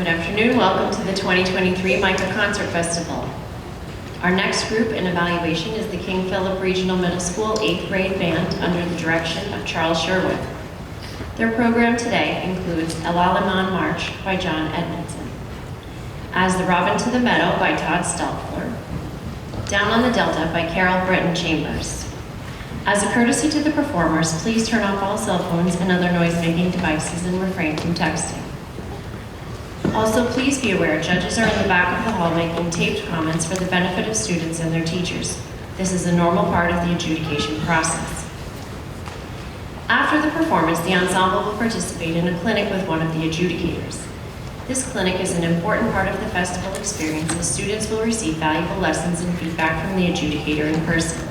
Good afternoon. Welcome to the 2023 MICCA Concert Festival. Our next group in evaluation is the King Philip Regional Middle School 8th grade band under the direction of Charles Sherwin. Their program today includes El Alemán March by John Edmondson, As the Robin to the Meadow by Todd Stelfler, Down on the Delta by Carol Britton Chambers. As a courtesy to the performers, please turn off all cell phones and other noise-making devices and refrain from texting. Also, please be aware judges are in the back of the hall making taped comments for the benefit of students and their teachers. This is a normal part of the adjudication process. After the performance, the ensemble will participate in a clinic with one of the adjudicators. This clinic is an important part of the festival experience as students will receive valuable lessons and feedback from the adjudicator in person.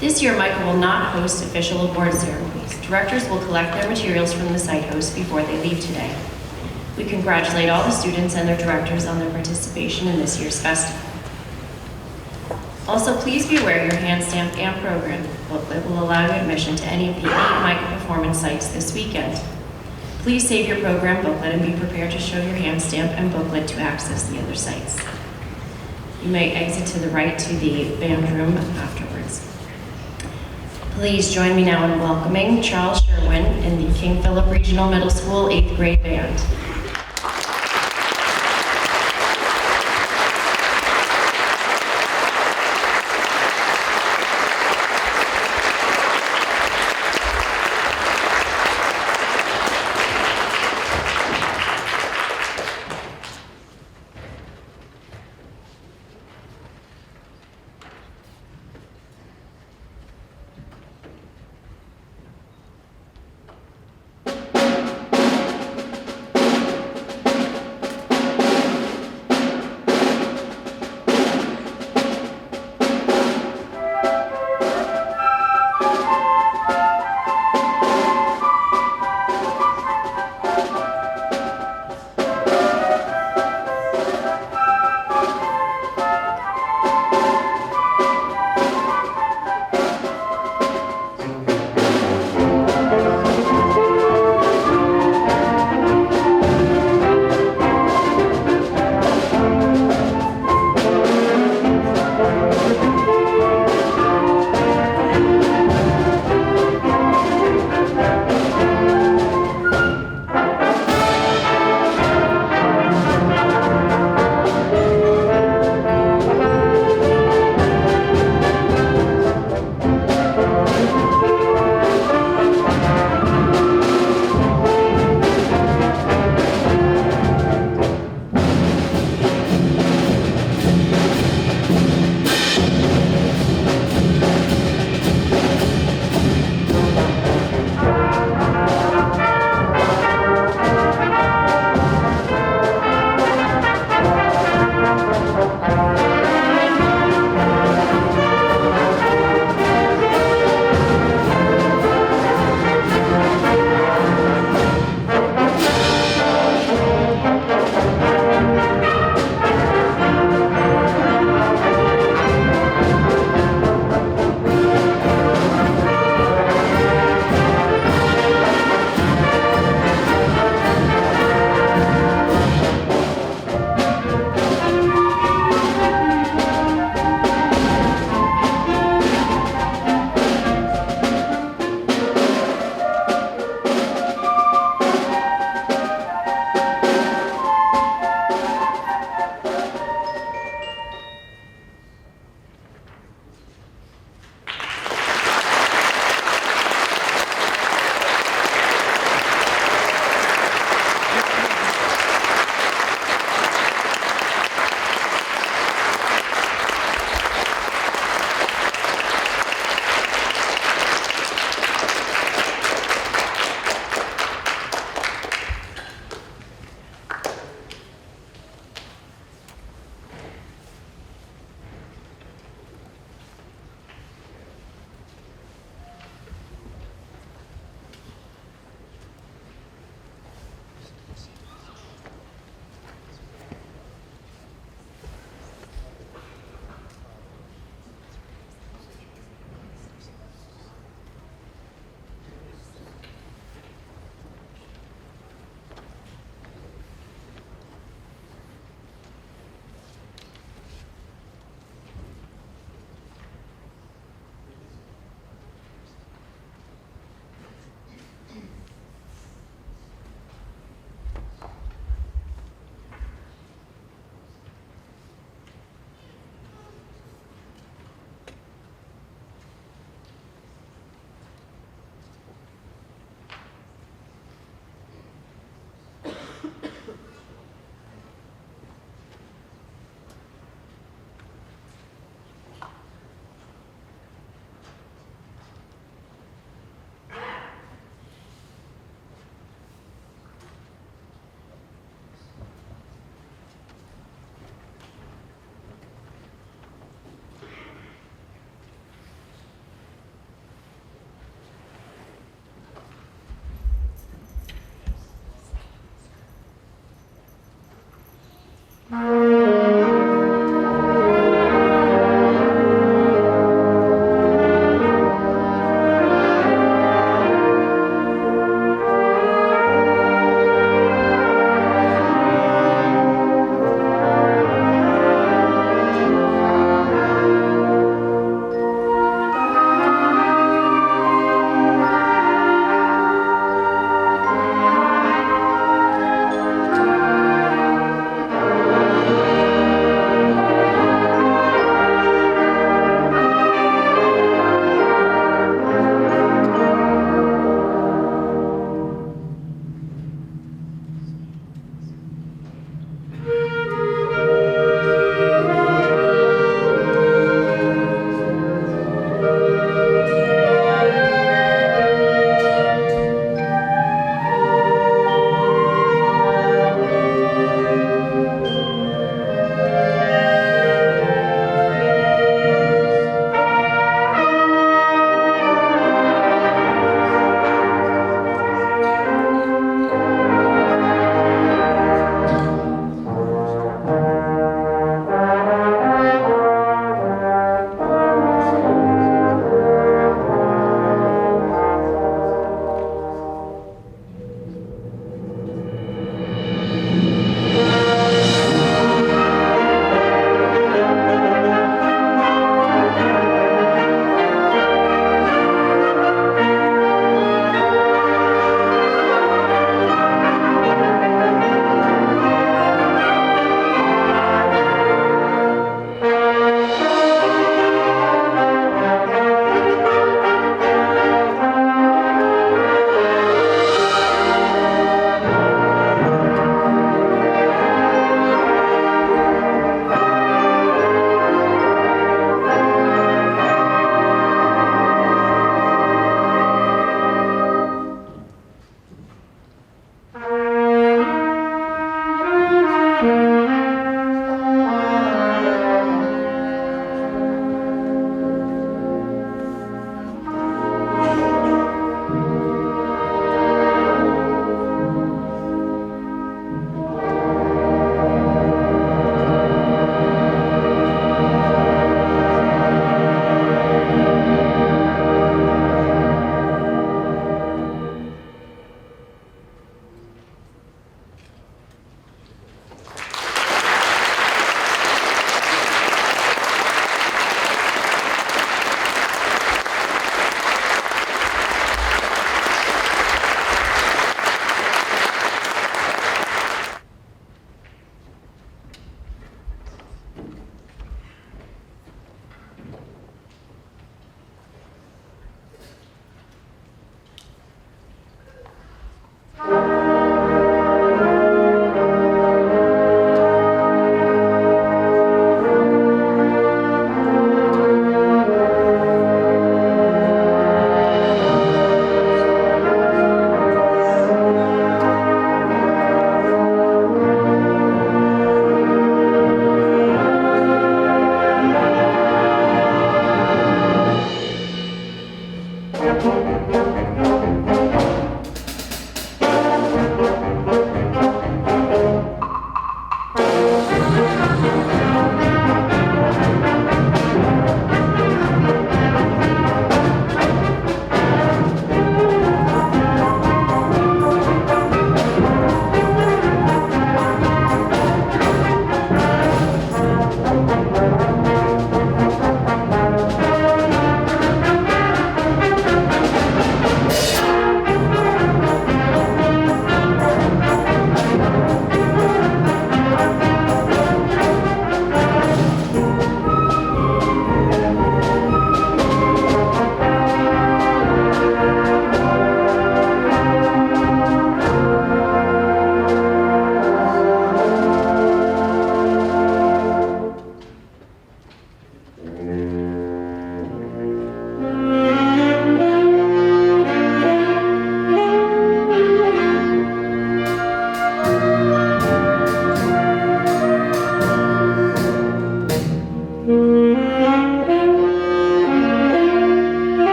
This year, MICCA will not host official award ceremonies. Directors will collect their materials from the site host before they leave today. We congratulate all the students and their directors on their participation in this year's festival. Also, please be aware your hand stamp and program booklet will allow you admission to any of the 8 MICCA performance sites this weekend. Please save your program booklet and be prepared to show your hand stamp and booklet to access the other sites. You may exit to the right to the band room afterwards. Please join me now in welcoming Charles Sherwin in the King Philip Regional Middle School 8th grade band.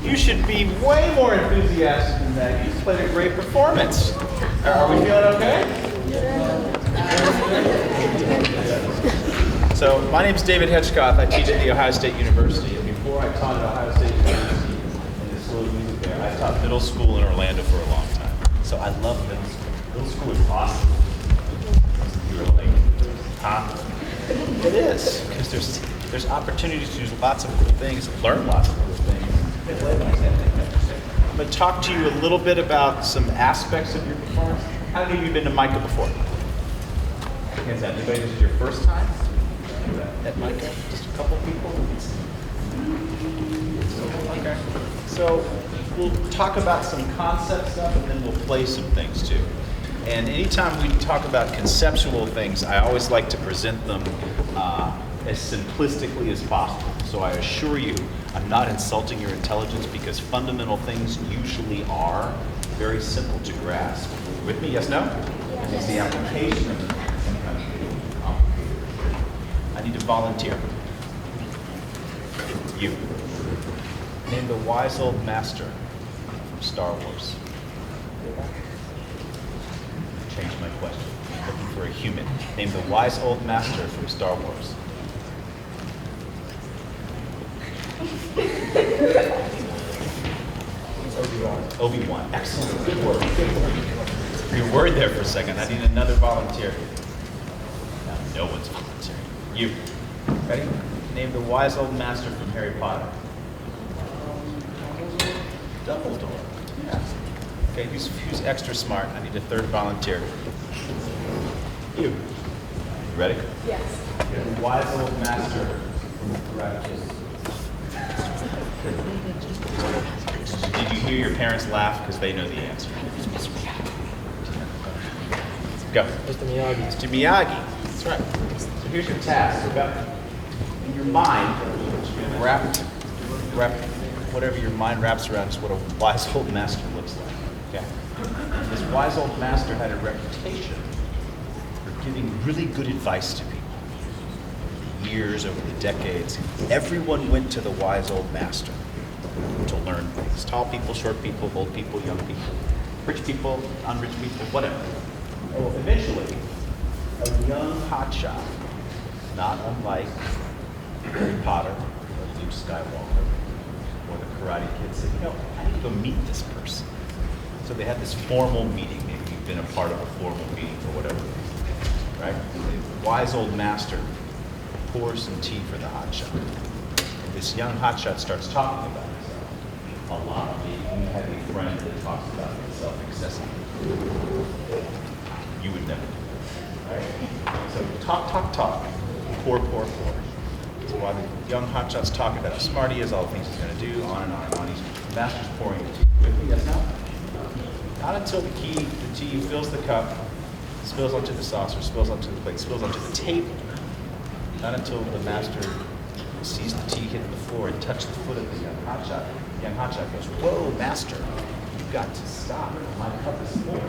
You should be way more enthusiastic than that. You just played a great performance. Are we feeling okay? So my name is David Hedgecoth. I teach at The Ohio State University. And before I taught at Ohio State University in the School of Music there, I taught middle school in Orlando for a long time. So I love middle school. Middle school is awesome. You were like, huh? It is, because there's opportunities to do lots of cool things, learn lots of cool things. I'm going to talk to you a little bit about some aspects of your performance. How many of you have been to MICCA before? Is that anybody? This is your first time at MICCA? Just a couple people? Okay. So we'll talk about some concept stuff and then we'll play some things too. And anytime we talk about conceptual things, I always like to present them as simplistically as possible. So I assure you, I'm not insulting your intelligence because fundamental things usually are very simple to grasp. With me, yes, no? Yes. It's the application of them sometimes complicated. I need to volunteer. You. Name the wise old master from Star Wars. Change my question. Looking for a human. Name the wise old master from Star Wars. Obi-Wan. Excellent. Good work. Good work. You were worried there for a second. I need another volunteer. No one's volunteering. You. Ready? Name the wise old master from Harry Potter. Dumbledore. Yeah. Okay, who's extra smart? I need a third volunteer. You. Ready? Yes. The wise old master from Karate Kid. Did you hear your parents laugh because they know the answer? Go. Mr. Miyagi. Mr. Miyagi. That's right. So here's your task. So go. In your mind, wrap whatever your mind wraps around is what a wise old master looks like. Okay. This wise old master had a reputation for giving really good advice to people. Years, over the decades, everyone went to the wise old master to learn things. Tall people, short people, old people, young people, rich people, unrich people, whatever. Well, eventually, a young hotshot, not unlike Harry Potter or Luke Skywalker or the Karate Kid, said, I need to go meet this person. So they had this formal meeting. Maybe you've been a part of a formal meeting for whatever reason, right? The wise old master pours some tea for the hotshot. And this young hotshot starts talking about himself. A lot. You have a friend that talks about himself excessively. You would never do that, right? So talk. Pour. So while the young hotshot's talking about how smart he is, all the things he's going to do, on and on and on, the master's pouring the tea. With me, yes, no? Not until the tea fills the cup, spills onto the saucer, spills onto the plate, spills onto the table. Not until the master sees the tea hit the floor and touch the foot of the young hotshot. The young hotshot goes, whoa, master, you've got to stop. My cup is full.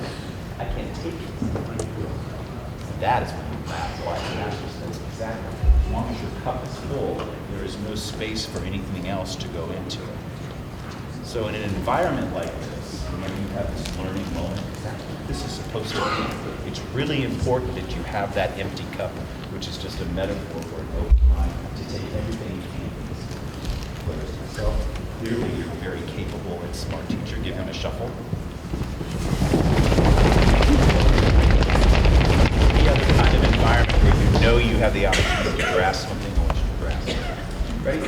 I can't take it. And that is when you laugh. Why the master says, exactly. As long as your cup is full, there is no space for anything else to go into it. So in an environment like this, when you have this learning moment, exactly this is supposed to be. It's really important that you have that empty cup, which is just a metaphor for an open mind to take everything you can. Whereas myself, clearly you're a very capable and smart teacher. Give him a shuffle. Any other kind of environment where you know you have the opportunity to grasp something, I want you to grasp it. Ready?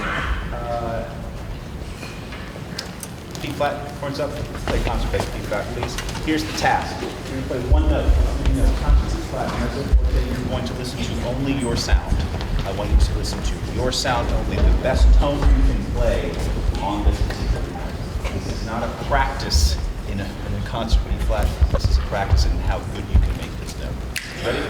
Feet flat, horns up, play concert bass, feet flat, please. Here's the task. You're going to play one note. Conscious is flat. You're going to listen to only your sound. I want you to listen to your sound only, the best tone you can play on this particular note. This is not a practice in a concert B flat. This is a practice in how good you can make this note. Ready?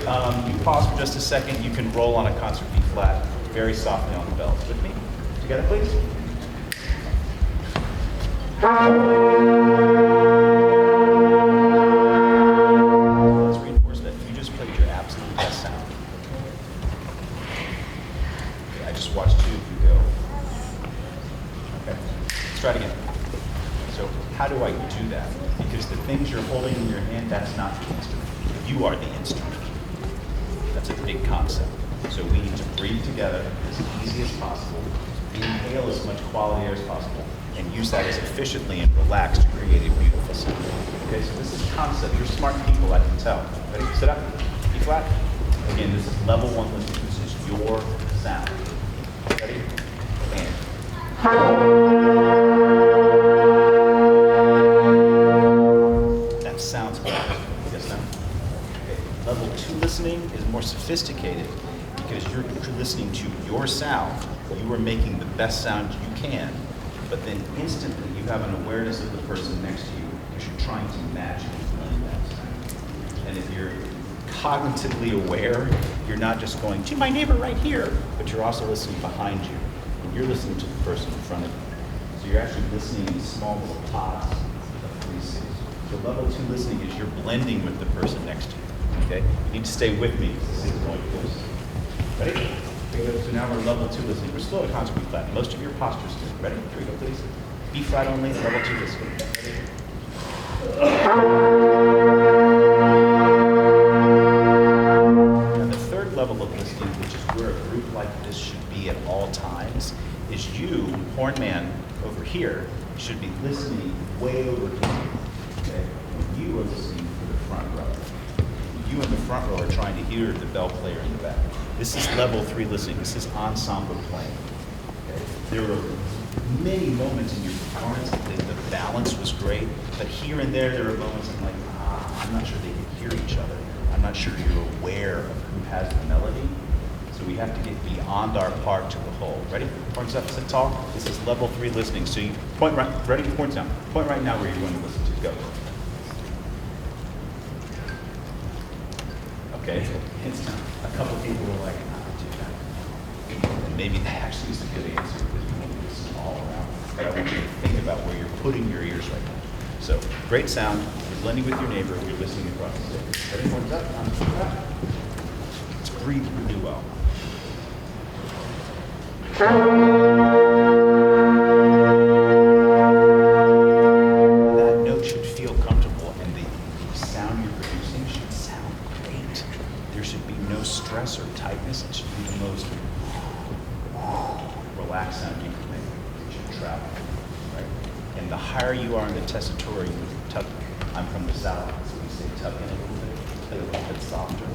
You pause for just a second. You can roll on a concert B flat very softly on the bells. With me? Together, please. Let's reinforce that. You just played your absolute best sound. Okay, I just watched two of you go. Okay, let's try it again. So how do I do that? Because the things you're holding in your hand, that's not the instrument. You are the instrument. That's a big concept. So we need to breathe together as easy as possible, inhale as much quality air as possible, and use that as efficiently and relaxed to create a beautiful sound. Okay, so this is concept. You're smart people, I can tell. Ready? Sit up. E flat. Again, this is level 1 listening. This is your sound. Ready? And. That sounds good. Yes, no? Okay. Level 2 listening is more sophisticated because you're listening to your sound. You are making the best sound you can, but then instantly you have an awareness of the person next to you because you're trying to match and blend that sound. And if you're cognitively aware, you're not just going to my neighbor right here, but you're also listening behind you. And you're listening to the person in front of you. So you're actually listening in small little pods of 3 6. So level 2 listening is you're blending with the person next to you. Okay? You need to stay with me because this is going close. Ready? Here we go. So now we're level 2 listening. We're still at concert B flat. Most of your posture's good. Ready? Here we go, please. B flat only, level 2 listening. Ready? Now the third level of listening, which is where a group like this should be at all times, is you, horn man, over here, should be listening way over here. Okay? You are listening for the front row. You in the front row are trying to hear the bell player in the back. This is level 3 listening. This is ensemble playing. Okay? There were many moments in your performance that the balance was great, but here and there are moments I'm like, I'm not sure they can hear each other. I'm not sure you're aware of who has the melody. So we have to get beyond our part to the whole. Ready? Horns up, sit tall. This is level 3 listening. So you point right, ready? Points down. Point right now where you're going to listen to. Go. Okay. It's down. A couple people were like, do that. And maybe that actually is a good answer because you want to listen all around. But I want you to think about where you're putting your ears right now. So great sound. You're blending with your neighbor. You're listening across the stage. Ready? Horns up. Let's breathe really well. That note should feel comfortable, and the sound you're producing should sound great. There should be no stress or tightness. It should be the most relaxed sound you can make. It should travel, right? And the higher you are in the tessitura, you tuck. I'm from the South, so we say tuck in a little bit, play a little bit softer.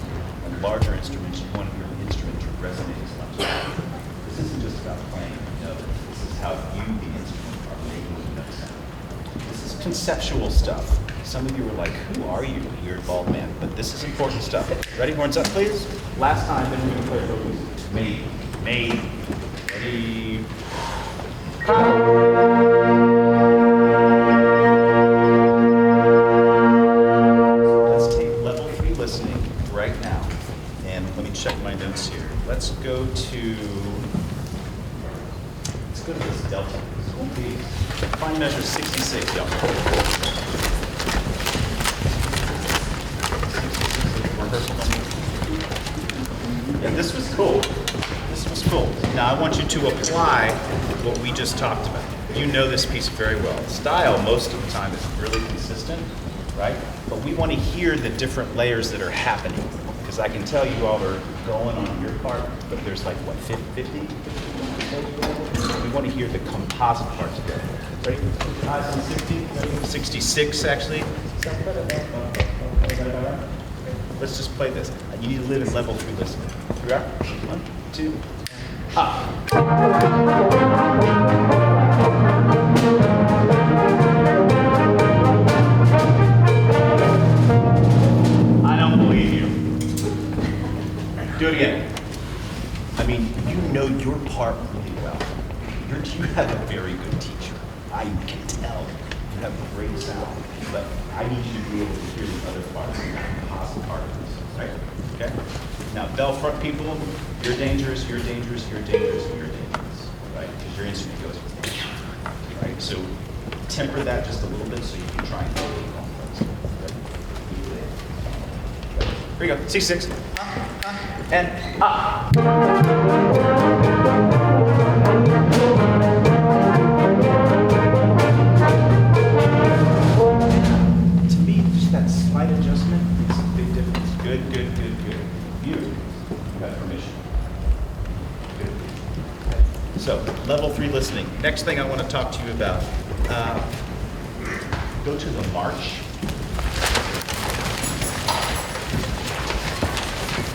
And larger instruments, you want your instrument to resonate as much. This isn't just about playing notes. This is how you, the instrument, are making the note sound. This is conceptual stuff. Some of you are like, who are you, weird bald man? But this is important stuff. Ready? Horns up, please. Last time, then we're going to play vocals. Made. Ready? Let's take level 3 listening right now. And let me check my notes here. Let's go to this delta. This will be fine measure 66 delta. 66 rehearsal number. Yeah, this was cool. This was cool. Now I want you to apply what we just talked about. You know this piece very well. Style most of the time is really consistent, right? But we want to hear the different layers that are happening. Because I can tell you all are going on your part, but there's like, what, 50? We want to hear the composite part together. Ready? 60? 66, actually. Let's just play this. You need to live in level 3 listening. Here we are. 1, 2, up. I don't believe you. Do it again. I mean, you know your part really well. You have a very good teacher. I can tell. You have a great sound. But I need you to be able to hear the other parts, the composite part of this. Right? Okay? Now, bell front people, you're dangerous, you're dangerous, you're dangerous, you're dangerous. Right? Because your instrument goes with it. Right? So temper that just a little bit so you can try and hold it on place. Here we go. C6. And up. level 3 listening. Next thing I want to talk to you about, go to the march.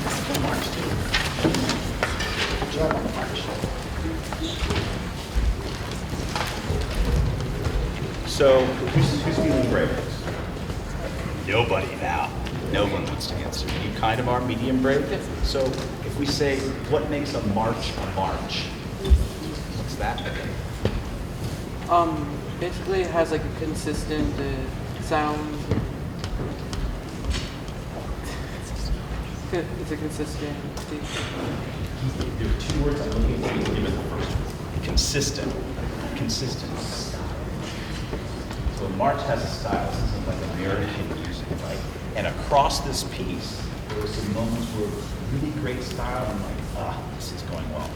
Let's go march, dude. Good job on the march. So, who's feeling brave? Nobody now. No one wants to answer. You kind of are medium brave. So if we say, what makes a march, what's that? Basically it has like a consistent sound. It's a consistent. There are 2 words I'm looking for. Give it the first one. Consistent. Consistent style. So a march has a style. This isn't like a narrative music, right? And across this piece, there were some moments where it was really great style. I'm like, this is going well.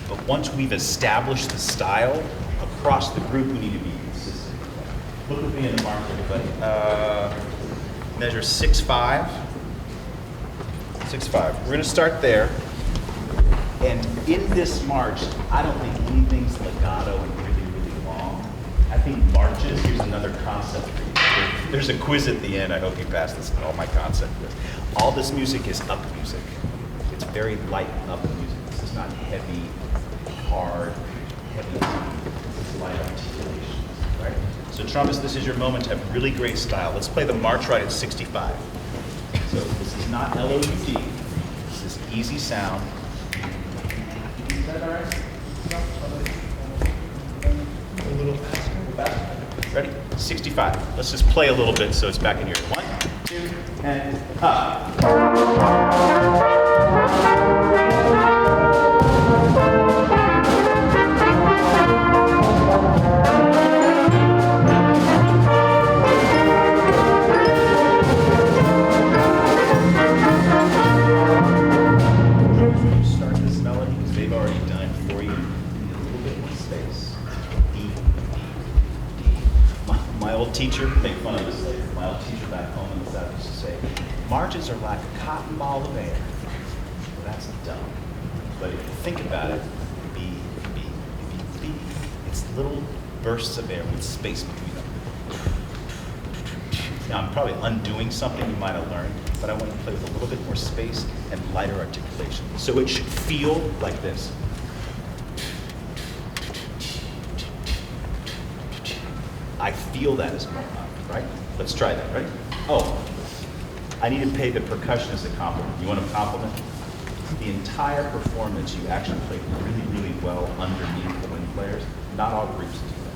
But once we've established the style, across the group, we need to be consistent. Look with me in the march, everybody. Measure 6'5". 6'5". We're going to start there. And in this march, I don't think anything's legato and really long. I think marches, here's another concept for you. There's a quiz at the end. I hope you pass this, all my concept quiz. All this music is up music. It's very light up music. This is not heavy, hard, heavy. It's light articulations, right? So trumpets, this is your moment to have really great style. Let's play the march right at 65. So this is not LOUD. This is easy sound. Is that all right? A little faster. Ready? 65. Let's just play a little bit so it's back in here. 1, 2, and up. Start this melody because they've already done it for you. You need a little bit more space. E. My old teacher, make fun of this later, my old teacher back home in the South used to say, marches are like a cotton ball of air. Well, that's dumb. But if you think about it, B, B, B, B, it's little bursts of air with space between them. Now, I'm probably undoing something you might have learned, but I want to play with a little bit more space and lighter articulation. So it should feel like this. I feel that as going on, right? Let's try that, right? Oh, I need to pay the percussionist a compliment. You want a compliment? The entire performance, you actually played really well underneath the wind players. Not all groups do that.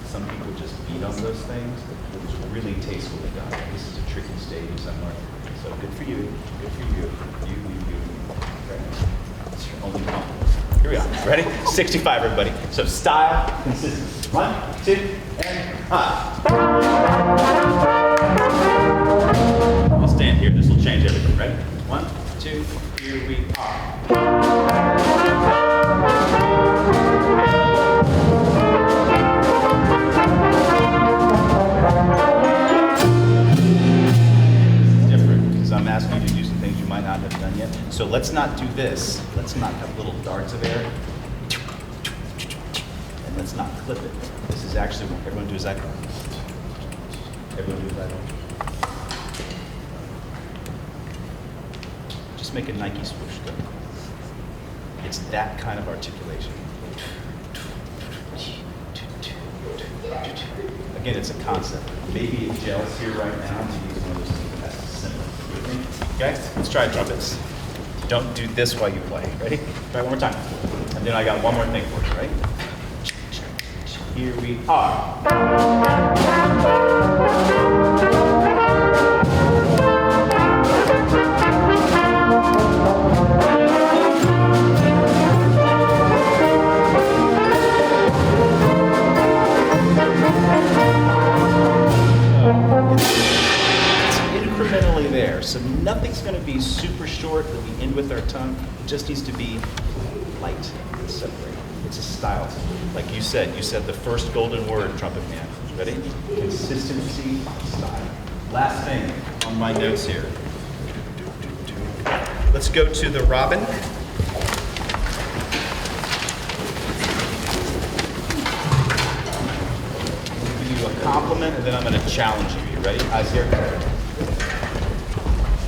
Some people just beat on those things. It was really tastefully done. This is a tricky stage somewhere. So good for you. Good for you. You. Right? That's your only compliment. Here we are. Ready? 65, everybody. So style, consistency. 1, 2, and up. I'll stand here. This will change everything. Ready? 1, 2, here we are. I'm asking you to do some things you might not have done yet. So let's not do this. Let's not have little darts of air. And let's not clip it. This is actually what everyone do is that. Everyone do that. Just make a Nike swoosh go. It's that kind of articulation. Again, it's a concept. Maybe it gels here right now. Maybe it's one of those things that's similar. Okay, let's try trumpets. Don't do this while you play. Ready? Try one more time. And then I got one more thing for you, right? Here we are. Incrementally there, so nothing's going to be super short that we end with our tongue. It just needs to be light and separate. It's a style. Like you said the first golden word, trumpet man. Ready? Consistency, style. Last thing on my notes here. Let's go to the robin. compliment, and then I'm going to challenge you. You ready? Eyes here.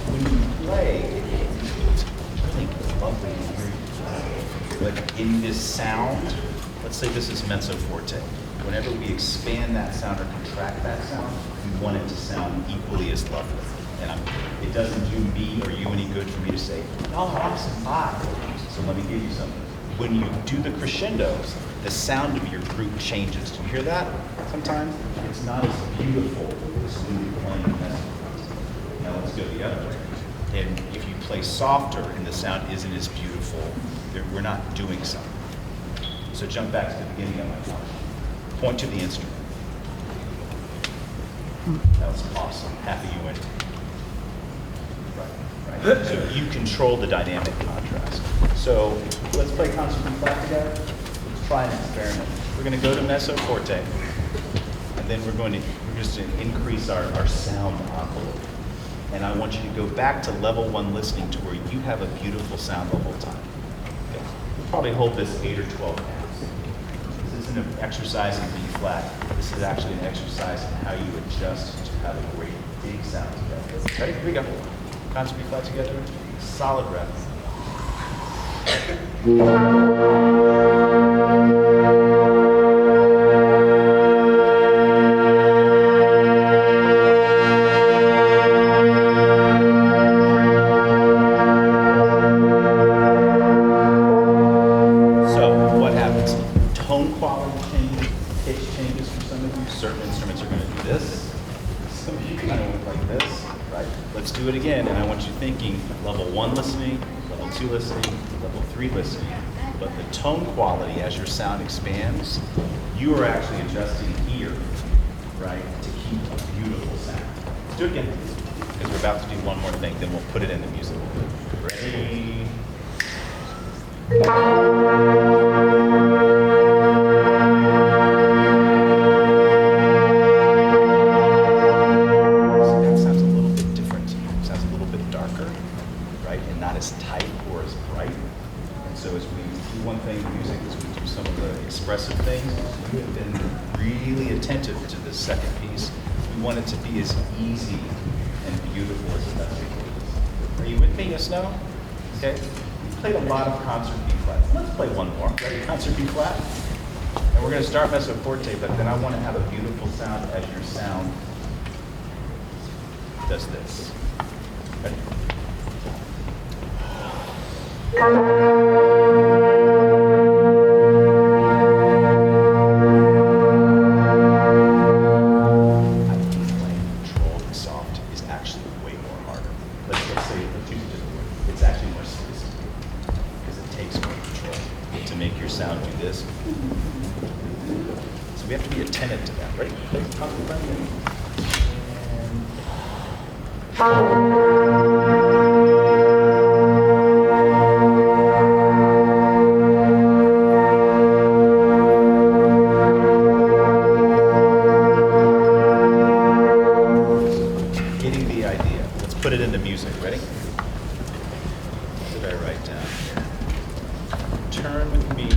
When you play, it's really lovely to hear you. Like in this sound, let's say this is mezzo forte. Whenever we expand that sound or contract that sound, we want it to sound equally as lovely. And it doesn't do me or you any good for me to say, y'all are awesome, bye. So let me give you something. When you do the crescendos, the sound of your group changes. Do you hear that? Sometimes it's not as beautiful as when you're playing mezzo. Now let's go the other way. And if you play softer and the sound isn't as beautiful, we're not doing something. So jump back to the beginning of my talk. Point to the instrument. That was awesome. Happy you went. Right. So you control the dynamic contrast. So let's play concert B flat together. Let's try an experiment. We're going to go to mezzo forte, and then we're just going to increase our sound envelope. And I want you to go back to level 1 listening to where you have a beautiful sound the whole time. Okay. We'll probably hold this 8 or 12 counts. This isn't an exercise in B flat. This is actually an exercise in how you adjust to have a great big sound together. Ready? Here we go. Concert B flat together. Solid breath. Do it again, and I want you thinking level 1 listening, level 2 listening, level 3 listening. But the tone quality as your sound expands, you are actually adjusting here, right, to keep a beautiful sound. Let's do it again, because we're about to do one more thing, then we'll put it in the music. Ready? Expressive things. We've been really attentive to this second piece. We want it to be as easy and beautiful as possible. Are you with me? Yes, no? Okay. We've played a lot of concert B flat. Let's play one more. Ready? Concert B flat. And we're going to start mezzo forte, but then I want to have a beautiful sound as your sound does this. Ready? We have to be attentive to that. Ready? Getting the idea. Let's put it into music. Ready? What did I write down here? Turn with me.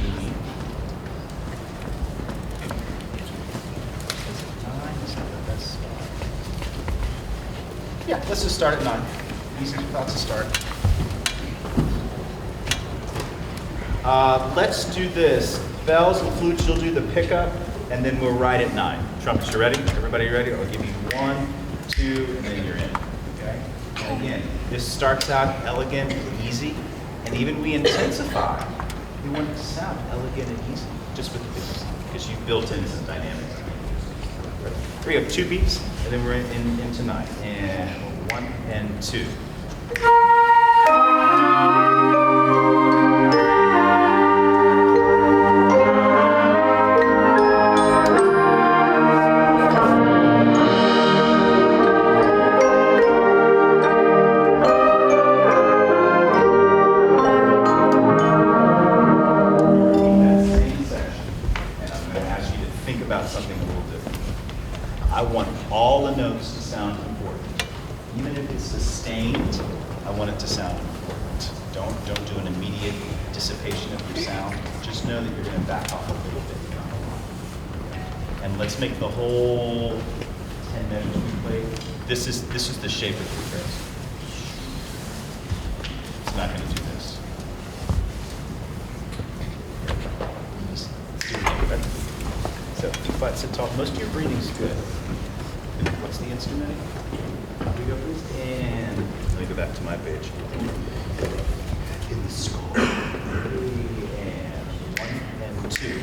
Yeah, let's just start at 9. Easy thoughts to start. Let's do this. Bells and flutes, you'll do the pickup, and then we'll ride at 9. Trumpets, you ready? Everybody ready? I'll give you 1, 2, and then you're in. Okay? And again, this starts out elegant, easy, and even we intensify. We want it to sound elegant and easy, just with the business, because you've built in some dynamics. We have 2 beats, and then we're into 9. And 1 and 2. I want all the notes to sound important. Even if it's sustained, I want it to sound important. Don't do an immediate dissipation of your sound. Just know that you're going to back off a little bit. And let's make the whole 10 measures we played. This is the shape of your phrase. It's not going to do this. Let's do it again. Ready? So, flat, sit tall. Most of your breathing's good. What's the instrument? Here we go, please. And let me go back to my page. In the skull. And 1 and 2.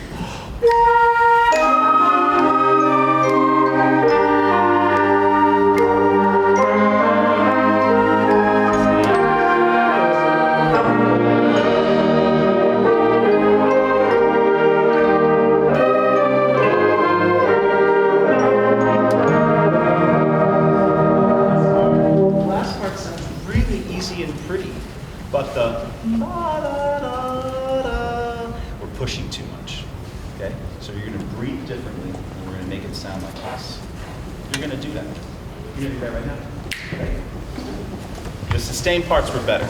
But the da-da-da-da, we're pushing too much, okay? So you're gonna breathe differently, and we're gonna make it sound like this. You're gonna do that. You're gonna do that right now, okay? The sustained parts were better,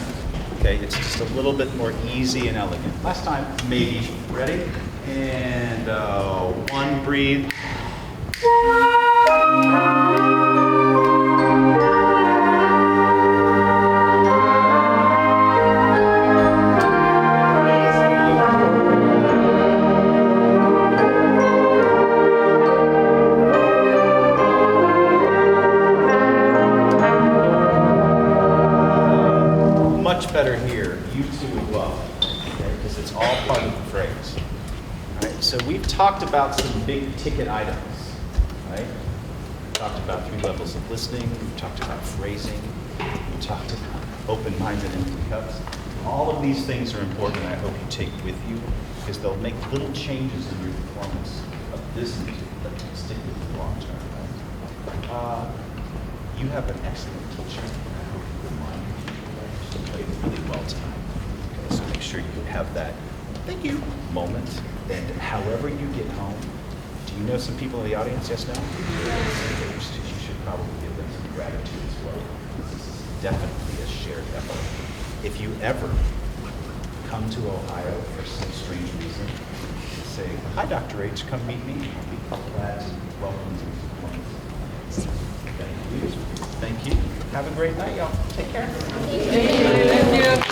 okay? It's just a little bit more easy and elegant. Last time, maybe. Ready? And 1, breathe. Better here, you two as well, okay? Because it's all part of the phrase. All right, so we've talked about some big ticket items, right? We talked about 3 levels of listening, we talked about phrasing, we talked about open-minded empty cups. All of these things are important, and I hope you take with you, because they'll make little changes in your performance of this music that can stick with you long term, right? You have an excellent teacher, and I hope you will mind. You played really well tonight. Okay, so make sure you have that thank you moment. And however you get home, do you know some people in the audience? Yes, no? You should probably give them some gratitude as well. This is definitely a shared effort. If you ever come to Ohio for some strange reason, say, hi, Dr. H, come meet me. I'll be glad to welcome you. Thank you. Thank you. Have a great night, y'all. Take care. Thank you.